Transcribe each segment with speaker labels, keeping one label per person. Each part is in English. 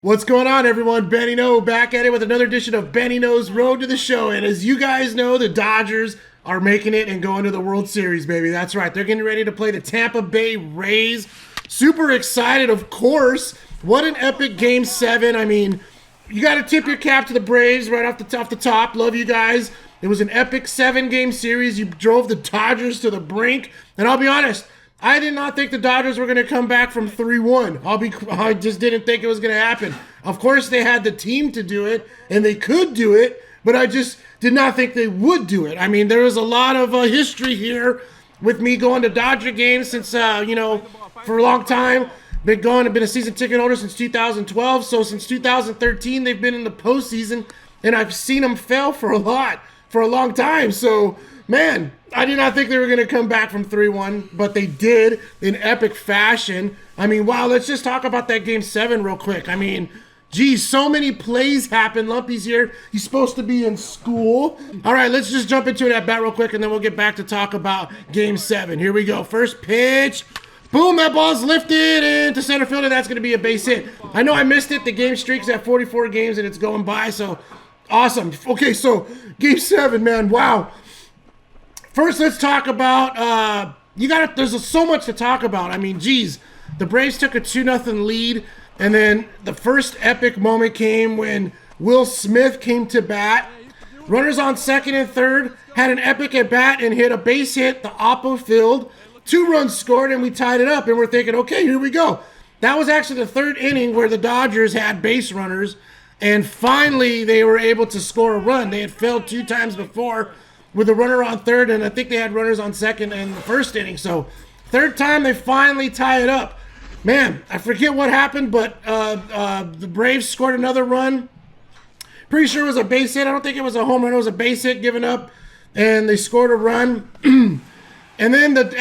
Speaker 1: What's going on, everyone? Benny No back at it with another edition of Benny No's Road to the Show. And as you guys know, the Dodgers are making it and going to the World Series, baby. That's right. They're getting ready to play the Tampa Bay Rays. Super excited, of course. What an epic Game 7. I mean, you got to tip your cap to the Braves right off the top. Love you guys. It was an epic 7-game series. You drove the Dodgers to the brink. And I'll be honest, I did not think the Dodgers were going to come back from 3-1. I just didn't think it was going to happen. Of course, they had the team to do it, and they could do it, but I just did not think they would do it. I mean, there was a lot of history here with me going to Dodger games since, for a long time. I've been a season ticket holder since 2012, so since 2013, they've been in the postseason, and I've seen them fail for a long time. So, man, I did not think they were going to come back from 3-1, but they did in epic fashion. I mean, wow, let's just talk about that Game 7 real quick. I mean, geez, so many plays happened. Lumpy's here. He's supposed to be in school. All right, let's just jump into that bat real quick, and then we'll get back to talk about Game 7. Here we go. First pitch. Boom, that ball's lifted into center field, and that's going to be a base hit. I know I missed it. The game streak's at 44 games, and it's going by, so awesome. Okay, so Game 7, man, wow. First, let's talk about, there's so much to talk about. I mean, geez, the Braves took a 2-0 lead, and then the first epic moment came when Will Smith came to bat. Runners on second and third, had an epic at bat and hit a base hit, the oppo field. 2 runs scored, and we tied it up, and we're thinking, okay, here we go. That was actually the third inning where the Dodgers had base runners, and finally they were able to score a run. They had failed 2 times before with a runner on third, and I think they had runners on second in the first inning. So third time they finally tie it up. Man, I forget what happened, but the Braves scored another run. Pretty sure it was a base hit. I don't think it was a home run. It was a base hit given up, and they scored a run. And then the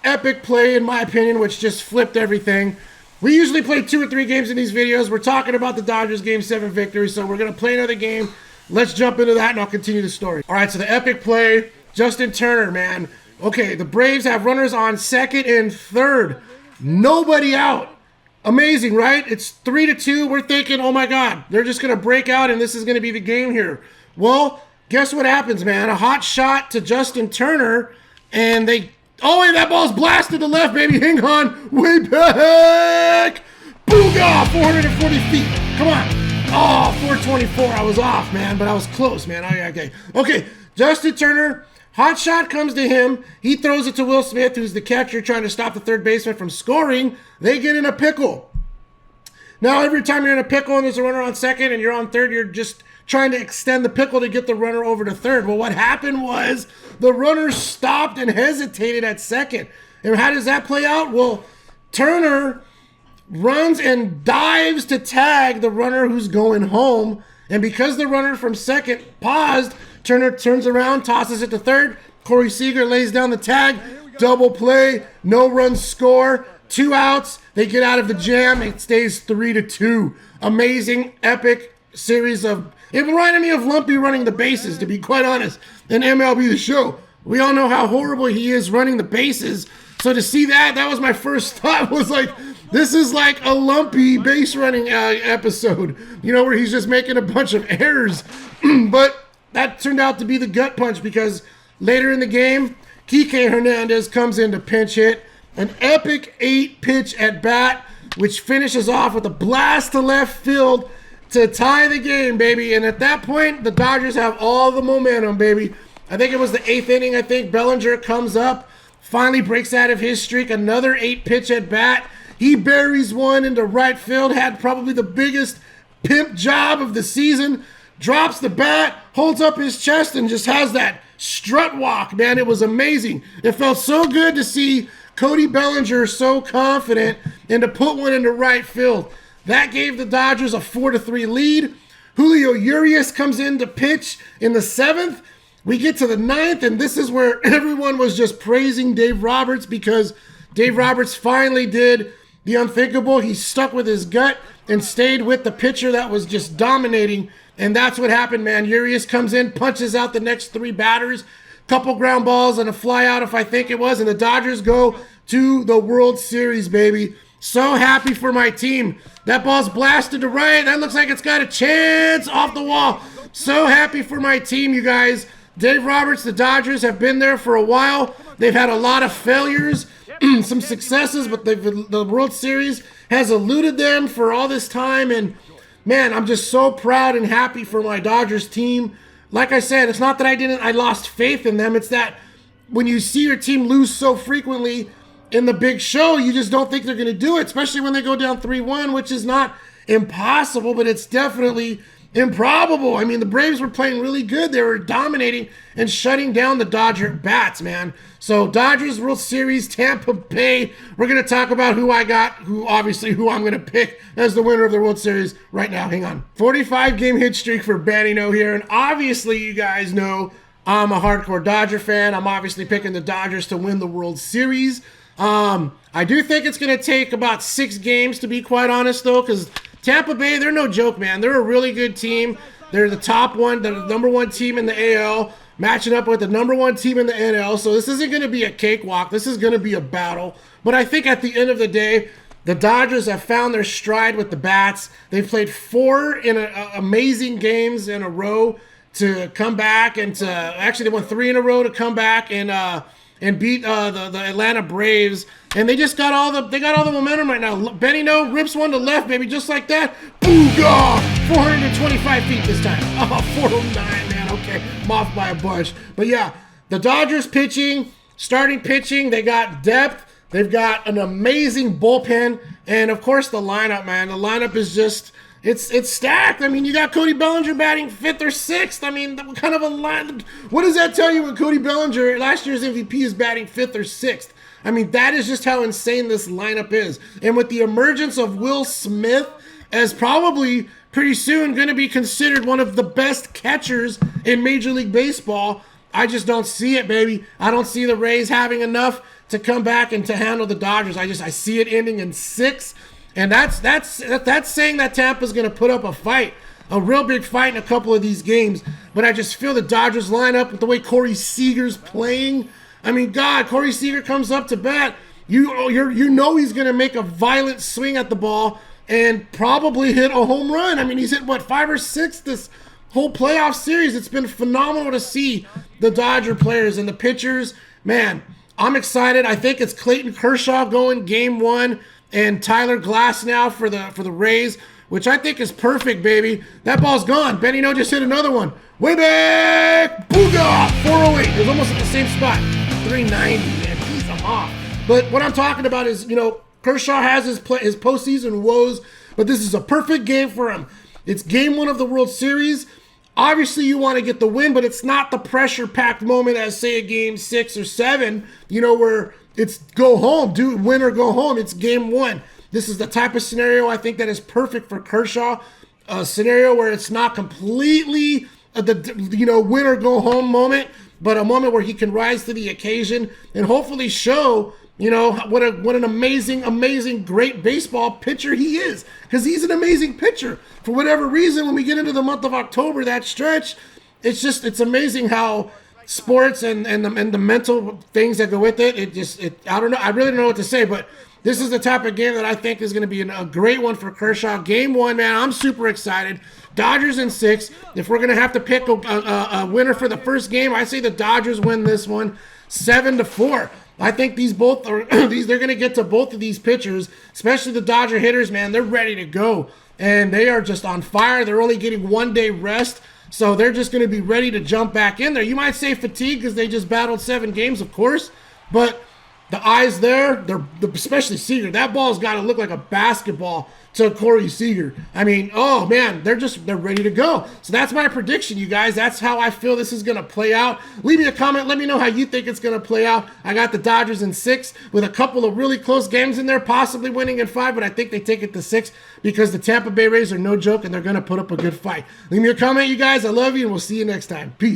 Speaker 1: epic play, in my opinion, which just flipped everything. We usually play 2 or 3 games in these videos. We're talking about the Dodgers Game 7 victory, so we're going to play another game. Let's jump into that, and I'll continue the story. All right, so the epic play, Justin Turner, man. Okay, the Braves have runners on second and third. Nobody out. Amazing, right? It's 3-2. We're thinking, oh, my God, they're just going to break out, and this is going to be the game here. Well, guess what happens, man? A hot shot to Justin Turner, and that ball's blasted to left, baby. Hang on. Way back. Booga! 440 feet. Come on. Oh, 424. I was off, man, but I was close, man. Okay. Justin Turner, hot shot comes to him. He throws it to Will Smith, who's the catcher trying to stop the third baseman from scoring. They get in a pickle. Now, every time you're in a pickle and there's a runner on second and you're on third, you're just trying to extend the pickle to get the runner over to third. Well, what happened was the runner stopped and hesitated at second. And how does that play out? Well, Turner runs and dives to tag the runner who's going home. And because the runner from second paused, Turner turns around, tosses it to third. Corey Seager lays down the tag. Double play, no runs score, 2 outs. They get out of the jam. It stays 3-2. Amazing, epic series of... It reminded me of Lumpy running the bases, to be quite honest, in MLB The Show. We all know how horrible he is running the bases. So to see that was my first thought, was like, this is like a Lumpy base running episode, where he's just making a bunch of errors. But that turned out to be the gut punch, because later in the game, Kike Hernandez comes in to pinch hit. An epic 8-pitch at bat, which finishes off with a blast to left field to tie the game, baby. And at that point, the Dodgers have all the momentum, baby. I think it was the 8th inning. Bellinger comes up, finally breaks out of his streak. Another 8-pitch at bat. He buries one into right field, had probably the biggest pimp job of the season. Drops the bat, holds up his chest, and just has that strut walk, man. It was amazing. It felt so good to see Cody Bellinger so confident and to put one into right field. That gave the Dodgers a 4-3 lead. Julio Urias comes in to pitch in the 7th. We get to the 9th, and this is where everyone was just praising Dave Roberts, because Dave Roberts finally did the unthinkable. He stuck with his gut and stayed with the pitcher that was just dominating, and that's what happened, man. Urias comes in, punches out the next 3 batters, couple ground balls and a fly out, if I think it was, and the Dodgers go to the World Series, baby. So happy for my team. That ball's blasted to right. That looks like it's got a chance off the wall. So happy for my team, you guys. Dave Roberts, the Dodgers have been there for a while. They've had a lot of failures, some successes, but the World Series has eluded them for all this time. And man, I'm just so proud and happy for my Dodgers team. Like I said, it's not that I lost faith in them. It's that when you see your team lose so frequently in the big show, you just don't think they're going to do it, especially when they go down 3-1, which is not impossible, but it's definitely improbable. I mean, the Braves were playing really good. They were dominating and shutting down the Dodger bats, man. So Dodgers World Series, Tampa Bay. We're going to talk about who I got, who I'm going to pick as the winner of the World Series right now. Hang on. 45-game hit streak for Benny No here. And obviously, you guys know I'm a hardcore Dodger fan. I'm obviously picking the Dodgers to win the World Series. I do think it's going to take about 6 games, to be quite honest, though, because Tampa Bay, they're no joke, man. They're a really good team. They're the top one, the number 1 team in the AL, matching up with the number 1 team in the NL. So this isn't going to be a cakewalk. This is going to be a battle. But I think at the end of the day, the Dodgers have found their stride with the bats. They've played 4 amazing games in a row to come back, and actually they won 3 in a row to come back and beat the Atlanta Braves. And they just got all the momentum right now. Benny No rips one to left, baby, just like that. Booyah! 425 feet this time. Oh, 409, man. Okay, I'm off by a bunch. But yeah, the Dodgers starting pitching, they got depth. They've got an amazing bullpen. And of course the lineup, man. The lineup is just, it's stacked. I mean, you got Cody Bellinger batting 5th or 6th. I mean, what kind of a line? What does that tell you when Cody Bellinger, last year's MVP, is batting 5th or 6th? I mean, that is just how insane this lineup is. And with the emergence of Will Smith as probably pretty soon going to be considered one of the best catchers in Major League Baseball, I just don't see it, baby. I don't see the Rays having enough to come back and to handle the Dodgers. I see it ending in 6. And that's saying that Tampa's going to put up a fight, a real big fight in a couple of these games. But I just feel the Dodgers line up with the way Corey Seager's playing. I mean, God, Corey Seager comes up to bat. You know he's going to make a violent swing at the ball and probably hit a home run. I mean, he's hit, 5 or 6 this whole playoff series. It's been phenomenal to see the Dodger players and the pitchers. Man, I'm excited. I think it's Clayton Kershaw going game 1 and Tyler Glasnow for the Rays, which I think is perfect, baby. That ball's gone. Benny No just hit another one. Way back! Booga! 408. It was almost at the same spot. 390, man. He's off. But what I'm talking about is, Kershaw has his postseason woes, but this is a perfect game for him. It's game 1 of the World Series. Obviously, you want to get the win, but it's not the pressure-packed moment as, say, a game 6 or 7, where it's go home, win or go home. It's game 1. This is the type of scenario I think that is perfect for Kershaw. A scenario where it's not completely the win or go home moment, but a moment where he can rise to the occasion and hopefully show, what an amazing, great baseball pitcher he is. Because he's an amazing pitcher. For whatever reason, when we get into the month of October, that stretch, it's amazing how sports and the mental things that go with it. I don't know. I really don't know what to say, but this is the type of game that I think is going to be a great one for Kershaw. Game 1, man, I'm super excited. Dodgers in 6. If we're going to have to pick a winner for the first game, I say the Dodgers win this one 7-4. I think these both are they're going to get to both of these pitchers, especially the Dodger hitters, man. They're ready to go, and they are just on fire. They're only getting 1 day rest, so they're just going to be ready to jump back in there. You might say fatigue because they just battled 7 games, of course, but the eyes there, especially Seager, that ball's got to look like a basketball to Corey Seager. I mean, oh man, they're ready to go. So that's my prediction, you guys. That's how I feel this is going to play out. Leave me a comment. Let me know how you think it's going to play out. I got the Dodgers in 6 with a couple of really close games in there, possibly winning in 5, but I think they take it to 6 because the Tampa Bay Rays are no joke and they're going to put up a good fight. Leave me a comment, you guys. I love you, and we'll see you next time. Peace.